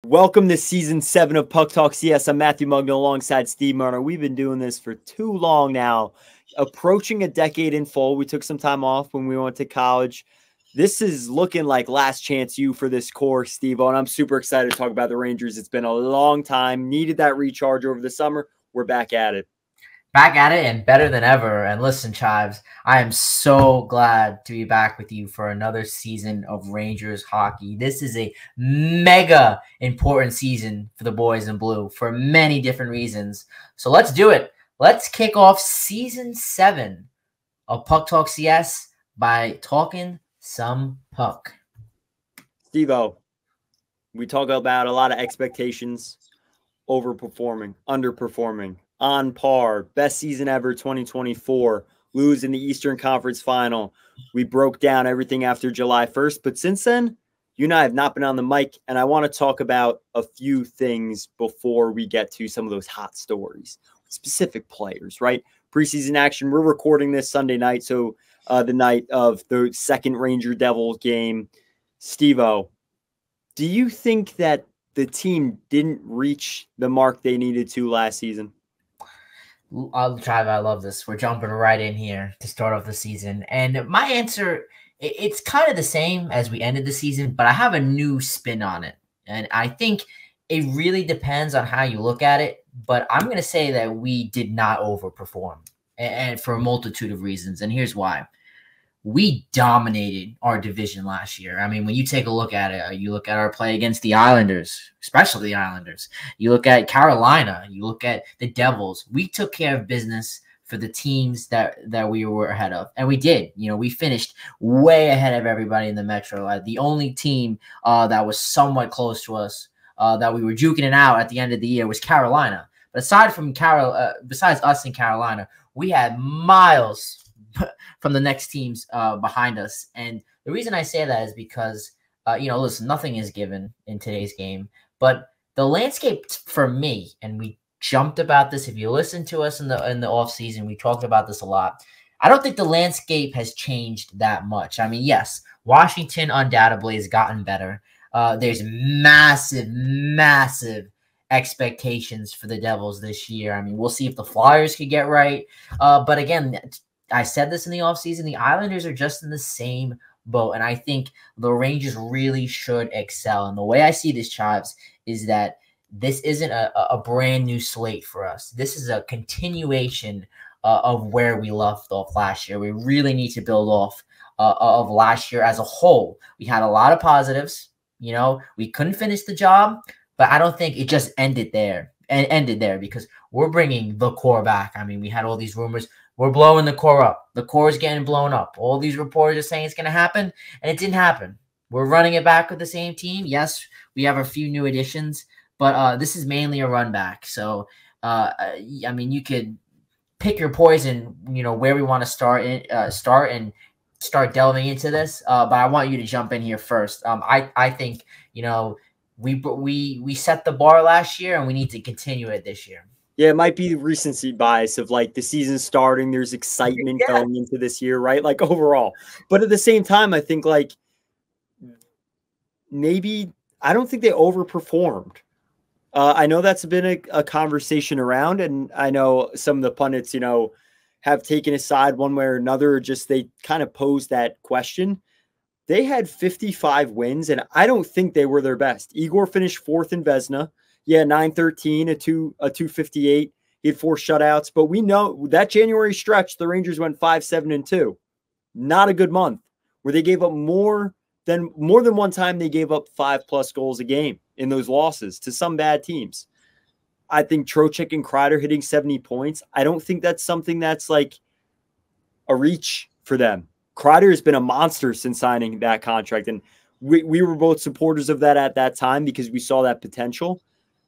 Welcome to Season 7 of PuckTalkCS. I'm Matthew Mugno alongside Steve Murno. We've been doing this for too long now, approaching a decade in full. We took some time off when we went to college. This is looking like last chance you for this core, Steve, and I'm super excited to talk about the Rangers. It's been a long time. Needed that recharge over the summer. We're back at it. Back at it and better than ever. And listen, Chives, I am so glad to be back with you for another season of Rangers hockey. This is a mega important season for the boys in blue for many different reasons. So let's do it. Let's kick off Season 7 of PuckTalkCS by talking some puck. Steve-O, we talk about a lot of expectations, overperforming, underperforming, on par, best season ever 2024, lose in the Eastern Conference Final. We broke down everything after July 1st, but since then, you and I have not been on the mic, and I want to talk about a few things before we get to some of those hot stories, specific players, right? Preseason action, we're recording this Sunday night, so the night of the second Ranger Devils game. Steve-O, do you think that the team didn't reach the mark they needed to last season? I'll try. I love this. We're jumping right in here to start off the season. And my answer, it's kind of the same as we ended the season, but I have a new spin on it. And I think it really depends on how you look at it. But I'm going to say that we did not overperform, and for a multitude of reasons. And here's why. We dominated our division last year. I mean, when you take a look at it, you look at our play against the Islanders, especially the Islanders. You look at Carolina. You look at the Devils. We took care of business for the teams that we were ahead of. And we did. You know, we finished way ahead of everybody in the Metro. The only team that was somewhat close to us that we were juking it out at the end of the year was Carolina. But aside from besides us and Carolina, we had miles from the next teams behind us. And the reason I say that is because, listen, nothing is given in today's game. But the landscape for me, and we jumped about this, if you listen to us in the offseason, we talked about this a lot. I don't think the landscape has changed that much. I mean, yes, Washington undoubtedly has gotten better. There's massive expectations for the Devils this year. I mean, we'll see if the Flyers could get right. But again, I said this in the offseason, the Islanders are just in the same boat, and I think the Rangers really should excel. And the way I see this, Chives, is that this isn't a brand new slate for us. This is a continuation of where we left off last year. We really need to build off of last year as a whole. We had a lot of positives. You know, we couldn't finish the job, but I don't think it just ended there because we're bringing the core back. I mean, we had all these rumors. We're blowing the core up. The core is getting blown up. All these reporters are saying it's going to happen, and it didn't happen. We're running it back with the same team. Yes, we have a few new additions, but this is mainly a run back. So, I mean, you could pick your poison, where we want to start and start delving into this. But I want you to jump in here first. I think, we set the bar last year, and we need to continue it this year. Yeah, it might be the recency bias of like the season starting. There's excitement going into this year, right? Like overall. But at the same time, I think like maybe I don't think they overperformed. I know that's been a conversation around, and I know some of the pundits, have taken a side one way or another, or just they kind of posed that question. They had 55 wins, and I don't think they were their best. Igor finished fourth in Vezina. Yeah, 913, a 258. He had 4 shutouts, but we know that January stretch, the Rangers went 5-7-2. Not a good month where they gave up more than one time. They gave up 5+ goals a game in those losses to some bad teams. I think Trocheck and Kreider hitting 70 points. I don't think that's something that's like a reach for them. Kreider has been a monster since signing that contract, and we were both supporters of that at that time because we saw that potential.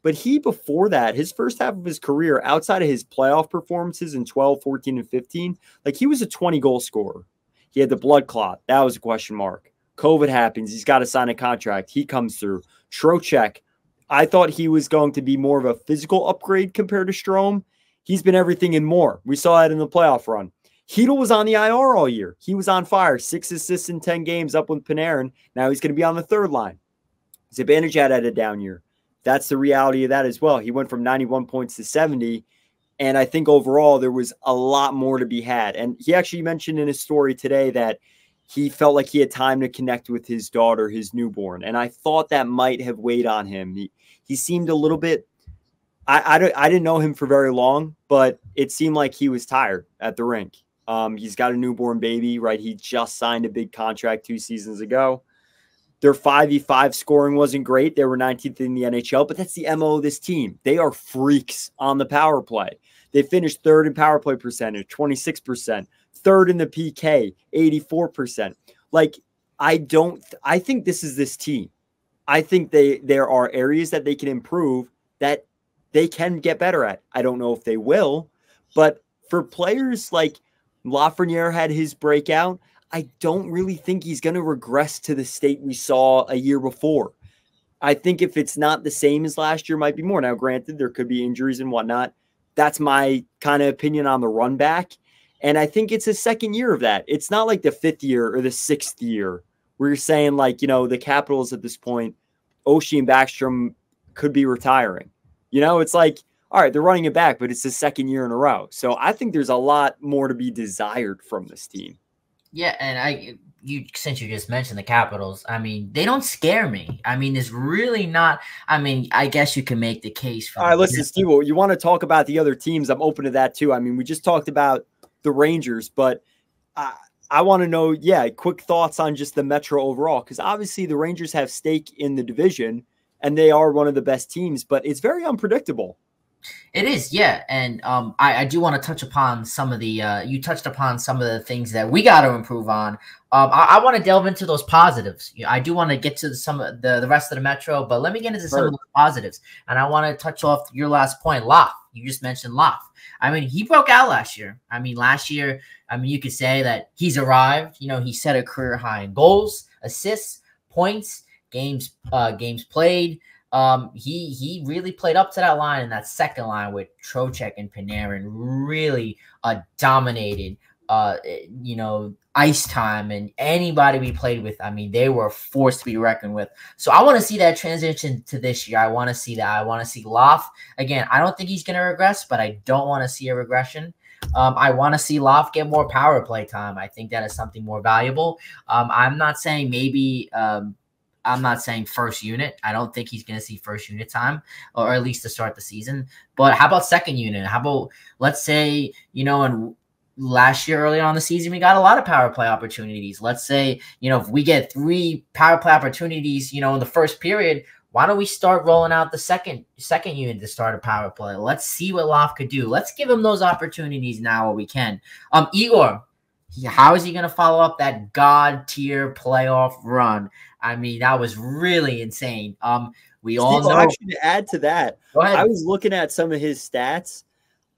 But he, before that, his first half of his career, outside of his playoff performances in 12, 14, and 15, like he was a 20-goal scorer. He had the blood clot. That was a question mark. COVID happens. He's got to sign a contract. He comes through. Trocheck, I thought he was going to be more of a physical upgrade compared to Strome. He's been everything and more. We saw that in the playoff run. Hedl was on the IR all year. He was on fire. 6 assists in 10 games up with Panarin. Now he's going to be on the third line. Zibanejad had a down year. that's the reality of that as well. He went from 91 points to 70. And I think overall there was a lot more to be had. And he actually mentioned in his story today that he felt like he had time to connect with his daughter, his newborn. And I thought that might have weighed on him. He seemed a little bit, I didn't know him for very long, but it seemed like he was tired at the rink. He's got a newborn baby, right? He just signed a big contract 2 seasons ago. Their 5v5 scoring wasn't great. They were 19th in the NHL, but that's the MO of this team. They are freaks on the power play. They finished 3rd in power play percentage, 26%, 3rd in the PK, 84%. Like, I think this is this team. I think there are areas that they can improve that they can get better at. I don't know if they will, but for players like Lafreniere had his breakout, I don't really think he's going to regress to the state we saw a year before. I think if it's not the same as last year, might be more. Now, granted, there could be injuries and whatnot. That's my kind of opinion on the run back. And I think it's a second year of that. It's not like the 5th year or the 6th year where you're saying, like, the Capitals at this point, Oshie and Backstrom could be retiring. It's like, all right, they're running it back, but it's the 2nd year in a row. So I think there's a lot more to be desired from this team. Yeah, and since you just mentioned the Capitals, they don't scare me. It's really not. I guess you can make the case for. All right, listen, Steve, you want to talk about the other teams? I'm open to that too. We just talked about the Rangers, but I want to know, quick thoughts on just the Metro overall, because obviously the Rangers have stake in the division and they are one of the best teams, but it's very unpredictable. It is, yeah, and I do want to touch upon some of the you touched upon some of the things that we got to improve on. I want to delve into those positives. I do want to get to some of the rest of the Metro, but let me get into some of those positives. And I want to touch off your last point, Loff. You just mentioned Loff. He broke out last year. Last year, you could say that he's arrived. He set a career high in goals, assists, points, games played. He really played up to that line, and that second line with Trocheck and Panarin really dominated ice time, and anybody we played with, they were a force to be reckoned with. So I want to see that transition to this year. I want to see that. I want to see Loff again. I don't think he's going to regress, but I don't want to see a regression. I want to see Loff get more power play time. I think that is something more valuable. I'm not saying I'm not saying first unit. I don't think he's going to see first unit time, or at least to start the season. But how about second unit? How about, let's say, in last year, early on in the season, we got a lot of power play opportunities. Let's say, if we get 3 power play opportunities, in the first period, why don't we start rolling out the second unit to start a power play? Let's see what Loff could do. Let's give him those opportunities now while we can. Igor, how is he going to follow up that God tier playoff run? That was really insane. We all know. Actually, to add to that, I was looking at some of his stats.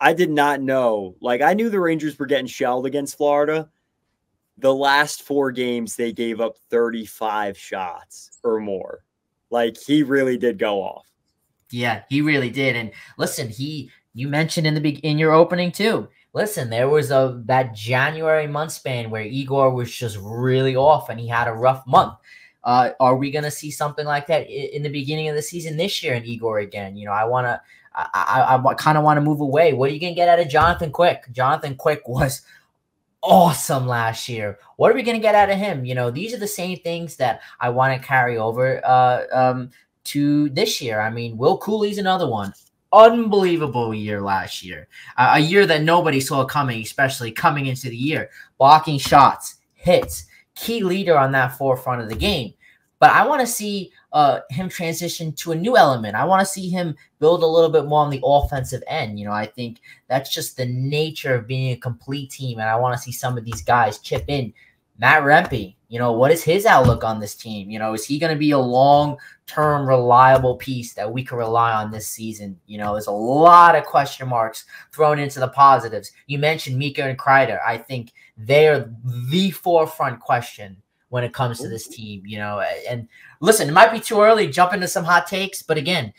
I did not know. I knew the Rangers were getting shelled against Florida. The last 4 games, they gave up 35 shots or more. He really did go off. Yeah, he really did. And listen, you mentioned in your opening too. Listen, there was that January month span where Igor was just really off and he had a rough month. Are we going to see something like that in the beginning of the season this year in Igor again? I kind of want to move away. What are you going to get out of Jonathan Quick? Jonathan Quick was awesome last year. What are we going to get out of him? These are the same things that I want to carry over to this year. Will Cooley's another one. Unbelievable year last year. A year that nobody saw coming, especially coming into the year. Blocking shots, hits, key leader on that forefront of the game. But I want to see him transition to a new element. I want to see him build a little bit more on the offensive end. I think that's just the nature of being a complete team, and I want to see some of these guys chip in. Matt Rempe, what is his outlook on this team? Is he going to be a long-term reliable piece that we can rely on this season? There's a lot of question marks thrown into the positives. You mentioned Mika and Kreider. I think they are the forefront question when it comes to this team, and listen, it might be too early to jump into some hot takes, but again,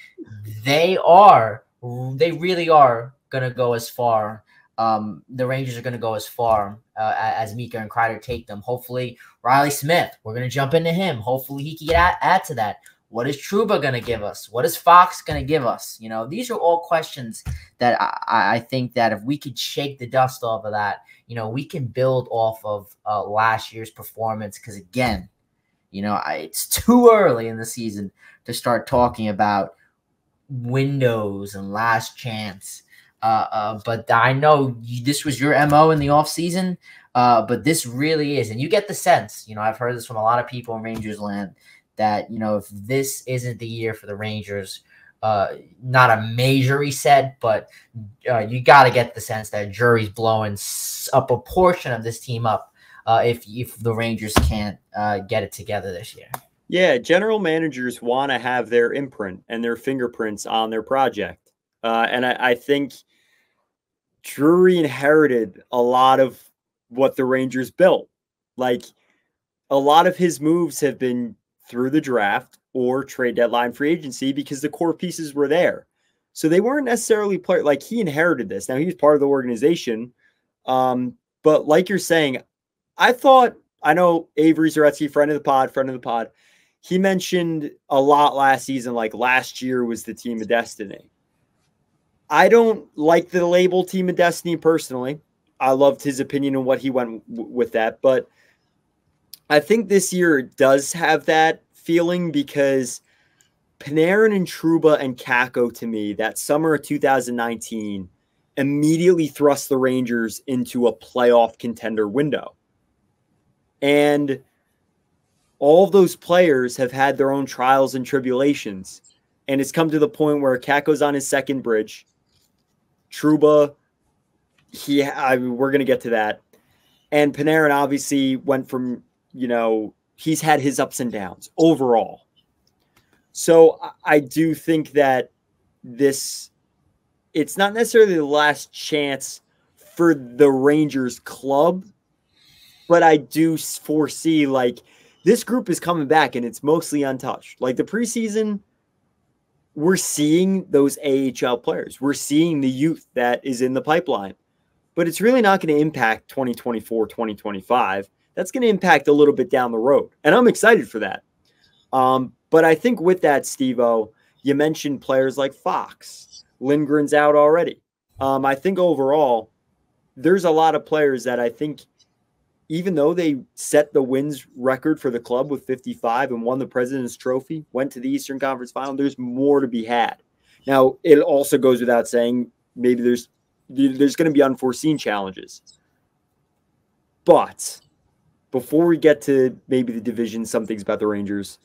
they really are going to go as far. The Rangers are going to go as far as Mika and Kreider take them. Hopefully, Riley Smith, we're going to jump into him. Hopefully, he can add to that. What is Trouba going to give us? What is Fox going to give us? You know, these are all questions that I think that if we could shake the dust off of that, you know, we can build off of last year's performance. Because again, you know, it's too early in the season to start talking about windows and last chance. But I know this was your MO in the offseason, but this really is. And you get the sense, you know, I've heard this from a lot of people in Rangers land, that, you know, if this isn't the year for the Rangers, not a major reset, but you got to get the sense that jury's blowing up a portion of this team up if the Rangers can't get it together this year. Yeah, general managers want to have their imprint and their fingerprints on their project. And I think Drury inherited a lot of what the Rangers built. Like, a lot of his moves have been through the draft or trade deadline free agency because the core pieces were there. So they weren't necessarily like, he inherited this. Now, he was part of the organization. But like you're saying, I know Avery Zaretsky, friend of the pod, he mentioned a lot last season, like last year was the team of destiny. I don't like the label team of destiny personally. I loved his opinion on what he went with that, but I think this year it does have that feeling because Panarin and Trouba and Kakko, to me, that summer of 2019, immediately thrust the Rangers into a playoff contender window. And all of those players have had their own trials and tribulations. And it's come to the point where Kakko's on his second bridge. Trouba, we're going to get to that. And Panarin obviously went from, you know, he's had his ups and downs overall. So I do think that it's not necessarily the last chance for the Rangers club, but I do foresee, like, this group is coming back and it's mostly untouched. Like, the preseason, we're seeing those AHL players. We're seeing the youth that is in the pipeline, but it's really not going to impact 2024, 2025. That's going to impact a little bit down the road. And I'm excited for that. But I think with that, Steve-O, you mentioned players like Fox. Lindgren's out already. I think overall, there's a lot of players that I think, even though they set the wins record for the club with 55 and won the President's Trophy, went to the Eastern Conference Final, there's more to be had. Now, it also goes without saying, maybe there's going to be unforeseen challenges. But before we get to maybe the division, some things about the Rangers,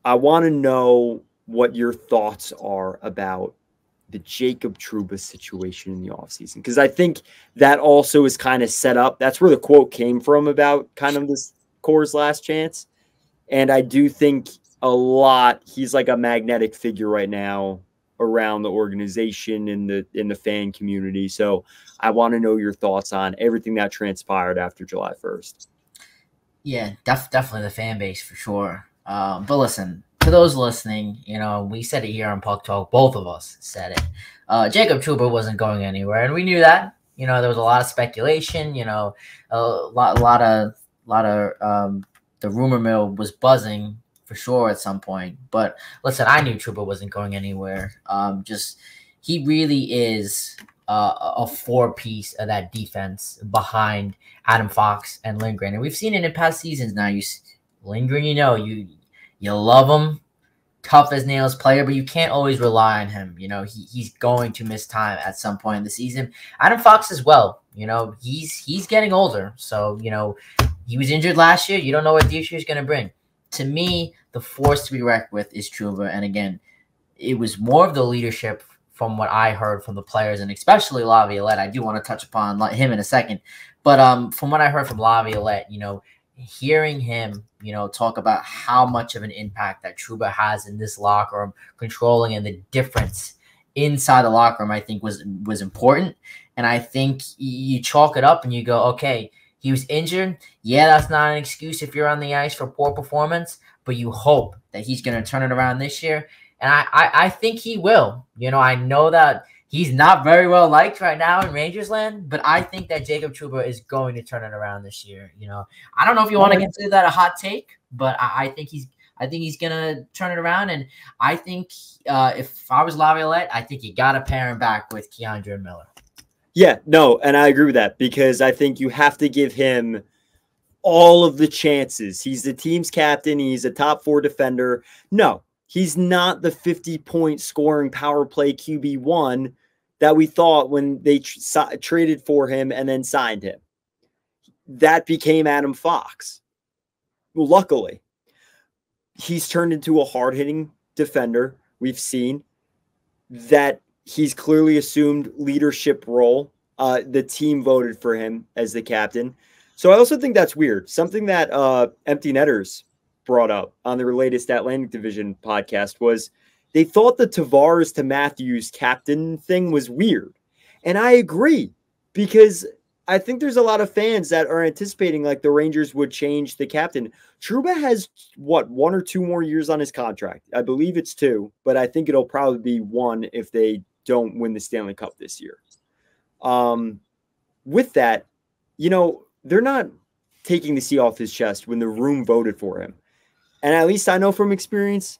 I want to know what your thoughts are about the Jacob Trouba situation in the offseason, because I think that also is kind of set up. That's where the quote came from about kind of this Core's last chance. And I do think he's like a magnetic figure right now around the organization in the fan community. So I want to know your thoughts on everything that transpired after July 1st. Yeah, definitely the fan base for sure. But listen, to those listening, you know, we said it here on Puck Talk. Both of us said it. Jacob Trouba wasn't going anywhere, and we knew that. You know, there was a lot of speculation. You know, a lot of the rumor mill was buzzing for sure at some point. But listen, I knew Trouba wasn't going anywhere. He really is a four-piece of that defense behind Adam Fox and Lindgren, and we've seen it in past seasons. Now, Lindgren, you love him, tough as nails player, but you can't always rely on him. You know, he's going to miss time at some point in the season. Adam Fox as well. You know, he's getting older. So, you know, he was injured last year. You don't know what this year's going to bring. To me, the force to be reckoned with is Trouba. And again, it was more of the leadership from what I heard from the players, and especially Laviolette. I do want to touch upon him in a second. But from what I heard from Laviolette, you know, hearing him, you know, talk about how much of an impact that Trouba has in this locker room, controlling and the difference inside the locker room, I think was important. And I think you chalk it up and you go, okay, he was injured. Yeah, that's not an excuse if you're on the ice for poor performance, but you hope that he's going to turn it around this year. And I think he will. You know, I know that he's not very well liked right now in Rangers land, but I think that Jacob Trouba is going to turn it around this year. You know, I don't know if you want to consider that a hot take, but I think I think he's gonna turn it around. And I think if I was Laviolette, I think you gotta pair him back with Keandre Miller. Yeah, no, and I agree with that because I think you have to give him all of the chances. He's the team's captain. He's a top 4 defender. No, he's not the 50-point scoring power play QB1 that we thought when they traded for him and then signed him. That became Adam Fox. Well, luckily, he's turned into a hard-hitting defender. We've seen that he's clearly assumed leadership role. The team voted for him as the captain. So I also think that's weird. Something that Empty Netters brought up on their latest Atlantic Division podcast was they thought the Tavares to Matthews captain thing was weird. And I agree because I think there's a lot of fans that are anticipating like the Rangers would change the captain. Trouba has, 1 or 2 more years on his contract. I believe it's 2, but I think it'll probably be 1 if they don't win the Stanley Cup this year. With that, they're not taking the C off his chest when the room voted for him. And at least I know from experience,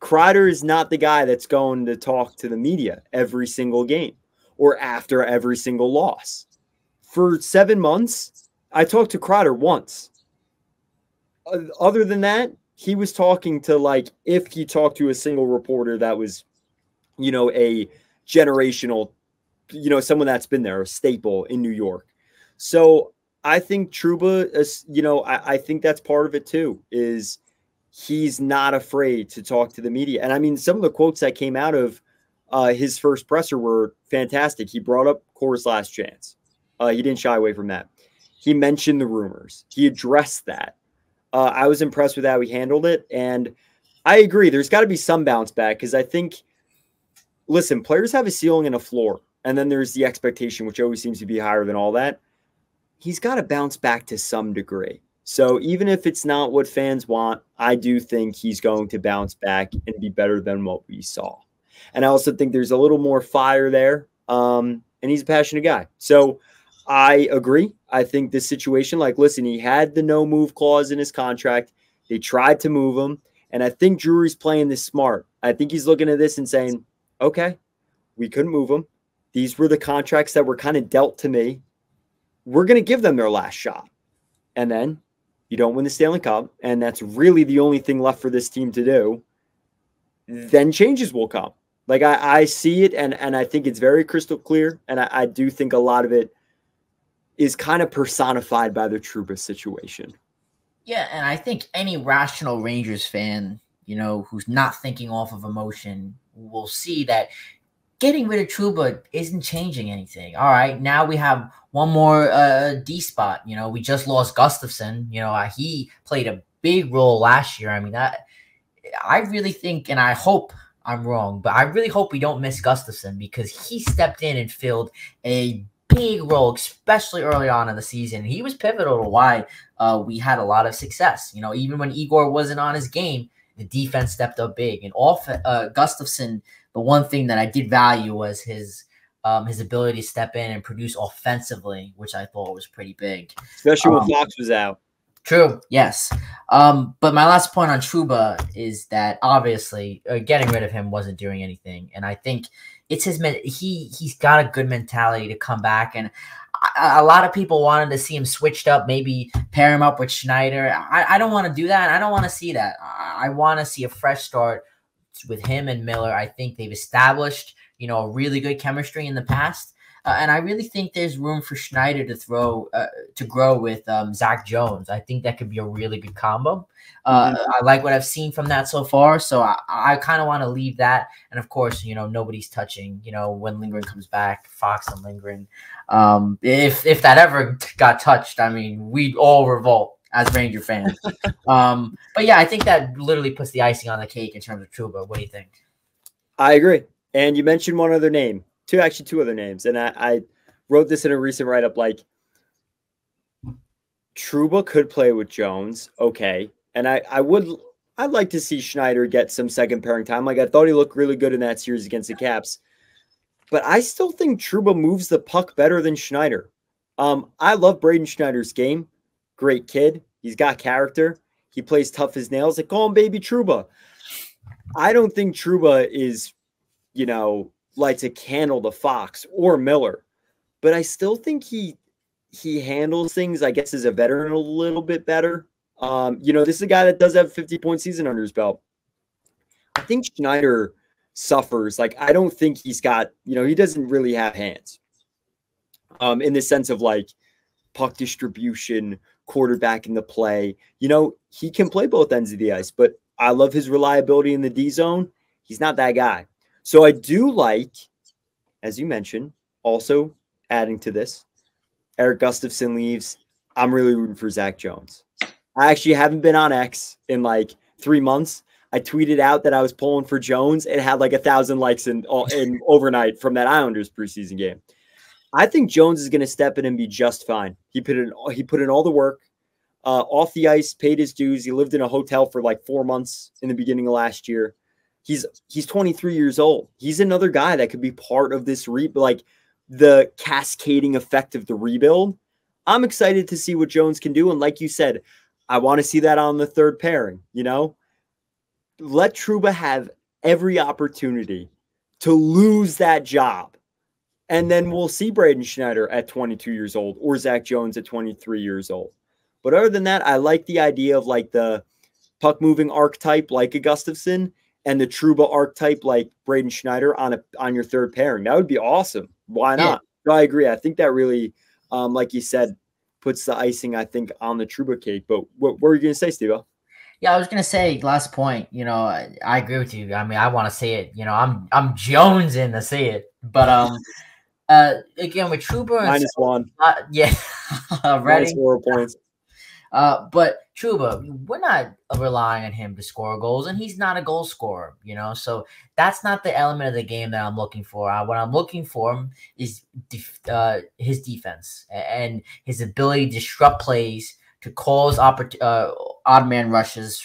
Kreider is not the guy that's going to talk to the media every single game or after every single loss. For 7 months, I talked to Kreider once. Other than that, he was talking to, like, if he talked to a single reporter that was, a generational, someone that's been there, a staple in New York. So I think Trouba, I think that's part of it too, is he's not afraid to talk to the media. And I mean, some of the quotes that came out of his first presser were fantastic. He brought up Core's last chance. He didn't shy away from that. He mentioned the rumors. He addressed that. I was impressed with how he handled it. And I agree. There's got to be some bounce back because I think, listen, players have a ceiling and a floor. And then there's the expectation, which always seems to be higher than all that. He's got to bounce back to some degree. So even if it's not what fans want, I do think he's going to bounce back and be better than what we saw. And I also think there's a little more fire there. And he's a passionate guy. So I agree. I think this situation, like, listen, he had the no move clause in his contract. They tried to move him. And I think Drury's playing this smart. I think he's looking at this and saying, okay, we couldn't move him. These were the contracts that were kind of dealt to me. We're going to give them their last shot. And then you don't win the Stanley Cup, and that's really the only thing left for this team to do. Then changes will come. Like, I see it, and I think it's very crystal clear, and I do think a lot of it is kind of personified by the Trouba situation. Yeah, and I think any rational Rangers fan, who's not thinking off of emotion will see that getting rid of Trouba isn't changing anything. All right, now we have one more D spot. We just lost Gustafson. He played a big role last year. I mean, I really think, and I hope I'm wrong, but I really hope we don't miss Gustafson because he stepped in and filled a big role, especially early on in the season. He was pivotal to why we had a lot of success. Even when Igor wasn't on his game, the defense stepped up big. And Gustafson, the one thing that I did value was his ability to step in and produce offensively, which I thought was pretty big. Especially when Fox was out. True, yes. But my last point on Trouba is that obviously getting rid of him wasn't doing anything. And I think it's he's got a good mentality to come back. And a lot of people wanted to see him switched up, maybe pair him up with Schneider. I don't want to do that. I don't want to see that. I want to see a fresh start with him and Miller. I think they've established, a really good chemistry in the past. And I really think there's room for Schneider to grow with Zac Jones. I think that could be a really good combo. I like what I've seen from that so far. So I kind of want to leave that. And of course, nobody's touching, when Lindgren comes back, Fox and Lindgren. If that ever got touched, I mean, we'd all revolt as Ranger fans. But yeah, I think that literally puts the icing on the cake in terms of Trouba. What do you think? I agree. And you mentioned one other name. Two other names. And I wrote this in a recent write-up, like, Trouba could play with Jones. Okay. And I'd like to see Schneider get some second pairing time. Like, I thought he looked really good in that series against the Caps. But I still think Trouba moves the puck better than Schneider. I love Braden Schneider's game. Great kid. He's got character. He plays tough as nails. Like, call him Baby Trouba. I don't think Trouba is, lights a candle to Fox or Miller, but I still think he handles things, I guess, as a veteran a little bit better. This is a guy that does have a 50-point season under his belt. I think Schneider suffers. Like, I don't think he's got, he doesn't really have hands in the sense of like puck distribution, quarterback in the play. He can play both ends of the ice, but I love his reliability in the D zone. He's not that guy. So I do like, as you mentioned, also adding to this, Eric Gustafsson leaves. I'm really rooting for Zac Jones. I actually haven't been on X in like 3 months. I tweeted out that I was pulling for Jones. It had like 1,000 likes in overnight from that Islanders preseason game. I think Jones is going to step in and be just fine. He put in all the work off the ice, paid his dues. He lived in a hotel for like 4 months in the beginning of last year. He's 23 years old. He's another guy that could be part of this like the cascading effect of the rebuild. I'm excited to see what Jones can do. And like you said, I want to see that on the third pairing, Let Trouba have every opportunity to lose that job. And then we'll see Braden Schneider at 22 years old or Zac Jones at 23 years old. But other than that, I like the idea of like the puck moving archetype like a Gustafsson and the Trouba archetype like Braden Schneider on your third pairing. That would be awesome. Why not? Yeah. I agree. I think that really, like you said, puts the icing, I think, on the Trouba cake. But what were you going to say, Steve? Yeah, I was gonna say last point. I agree with you. I mean, I want to see it. I'm jonesing to see it. But again with Trouba, -1. Yeah, ready. -4 points. But Trouba, we're not relying on him to score goals, and he's not a goal scorer. So that's not the element of the game that I'm looking for. What I'm looking for is his defense and his ability to disrupt plays, to cause odd man rushes,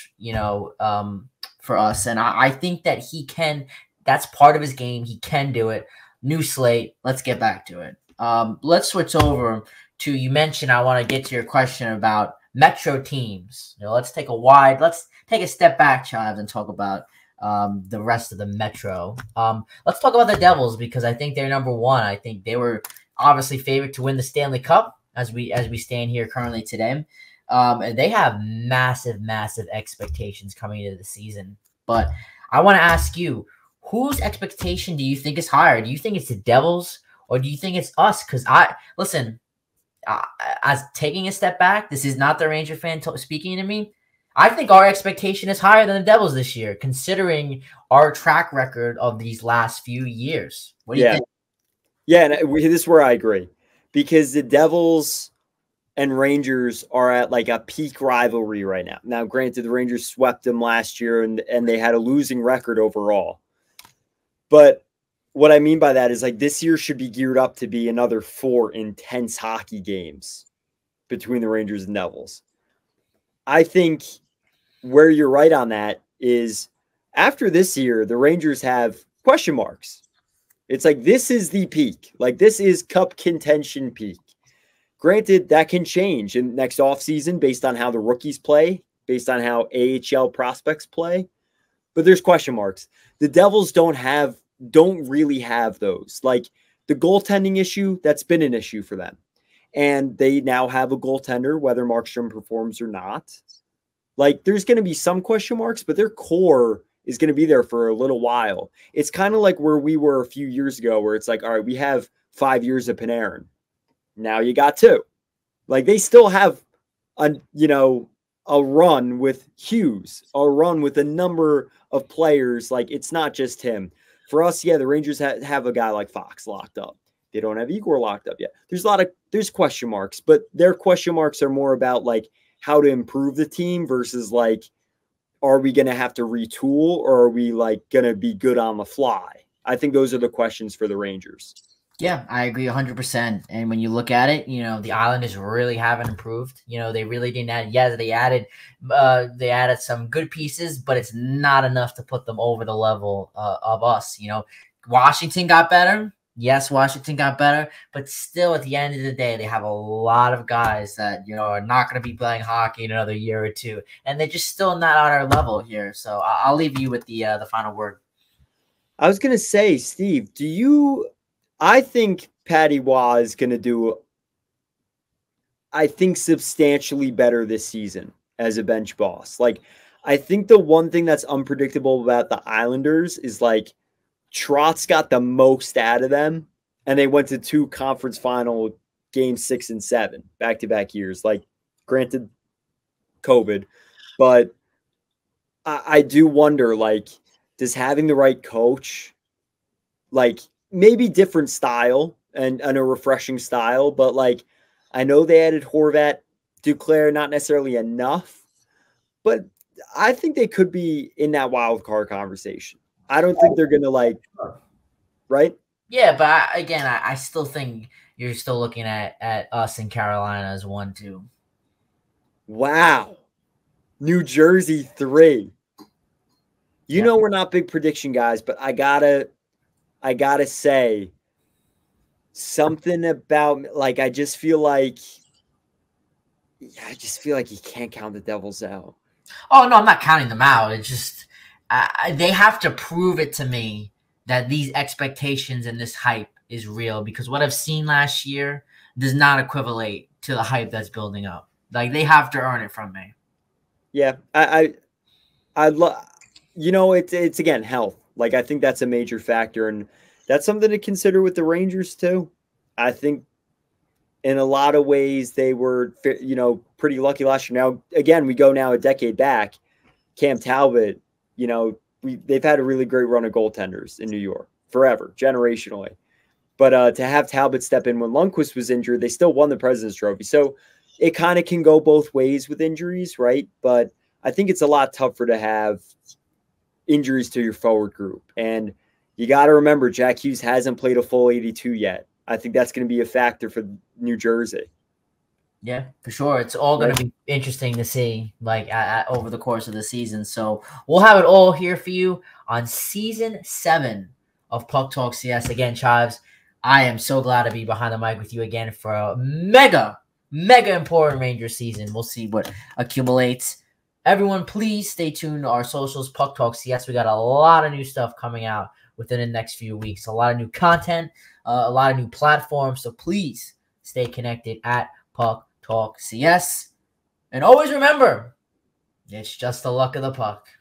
for us. And I think that he can. That's part of his game. He can do it. New slate. Let's get back to it. Let's switch over to, you mentioned, I want to get to your question about Metro teams. Let's take a step back, Chives, and talk about the rest of the Metro. Let's talk about the Devils, because I think they're number one. I think they were obviously favored to win the Stanley Cup as we stand here currently today. And they have massive expectations coming into the season. But I want to ask you, whose expectation do you think is higher? Do you think it's the Devils, or do you think it's us? Because as taking a step back, this is not the Ranger fan speaking to me. I think our expectation is higher than the Devils this year, considering our track record of these last few years. What do you think? Yeah, and this is where I agree, because the Devils and Rangers are at like a peak rivalry right now. Now, granted, the Rangers swept them last year and they had a losing record overall. But what I mean by that is like this year should be geared up to be another 4 intense hockey games between the Rangers and Devils. I think where you're right on that is after this year, the Rangers have question marks. It's like, this is the peak. Like, this is cup contention peak. Granted, that can change in next offseason based on how the rookies play, based on how AHL prospects play. But there's question marks. The Devils don't really have those. Like the goaltending issue, that's been an issue for them. And they now have a goaltender, whether Markstrom performs or not. Like there's going to be some question marks, but their core is going to be there for a little while. It's kind of like where we were a few years ago, where it's like, all right, we have 5 years of Panarin. Now you got 2. Like they still have a run with Hughes, a run with a number of players. Like it's not just him. For us, yeah, the Rangers have a guy like Fox locked up. They don't have Igor locked up yet. There's question marks, but their question marks are more about like how to improve the team versus like, are we going to have to retool, or are we like going to be good on the fly? I think those are the questions for the Rangers. Yeah, I agree 100%. And when you look at it, the Islanders really haven't improved. They really didn't add. Yes, they added some good pieces, but it's not enough to put them over the level of us. Washington got better, Yes, Washington got better, but still at the end of the day, they have a lot of guys that, are not going to be playing hockey in another year or two, and they're just still not on our level here. So I'll leave you with the final word. I was going to say, Steve, I think Patty Waugh is going to do, I think, substantially better this season as a bench boss. Like, I think the one thing that's unpredictable about the Islanders is like Trotz got the most out of them, and they went to 2 conference final games, 6 and 7, back-to-back years. Like, granted, COVID, but I do wonder, like, does having the right coach, like, maybe different style and a refreshing style, but like, I know they added Horvat, Duclair, not necessarily enough, but I think they could be in that wild card conversation. I don't think they're going to, like, right? Yeah, but I still think you're still looking at us in Carolina as 1-2. Wow. New Jersey 3. You know we're not big prediction guys, but I gotta say something about, like, I just feel like you can't count the Devils out. Oh no, I'm not counting them out. It's just they have to prove it to me that these expectations and this hype is real, because what I've seen last year does not equivalent to the hype that's building up. Like, they have to earn it from me. Yeah, I love, it's again health. Like, I think that's a major factor, and that's something to consider with the Rangers too. I think in a lot of ways they were, pretty lucky last year. Now, again, we go now a decade back. Cam Talbot, they've had a really great run of goaltenders in New York forever, generationally. But to have Talbot step in when Lundqvist was injured, they still won the President's Trophy. So it kind of can go both ways with injuries, right? But I think it's a lot tougher to have injuries to your forward group. And you got to remember, Jack Hughes hasn't played a full 82 yet. I think that's going to be a factor for New Jersey. Yeah, for sure. It's all going to be interesting to see, like, over the course of the season. So we'll have it all here for you on season 7 of Puck Talk CS. Again, Chives, I am so glad to be behind the mic with you again for a mega important Rangers season. We'll see what accumulates. Everyone, please stay tuned to our socials, Puck Talk CS. We got a lot of new stuff coming out within the next few weeks. A lot of new content, a lot of new platforms. So please stay connected at Puck Talk CS. And always remember, it's just the luck of the puck.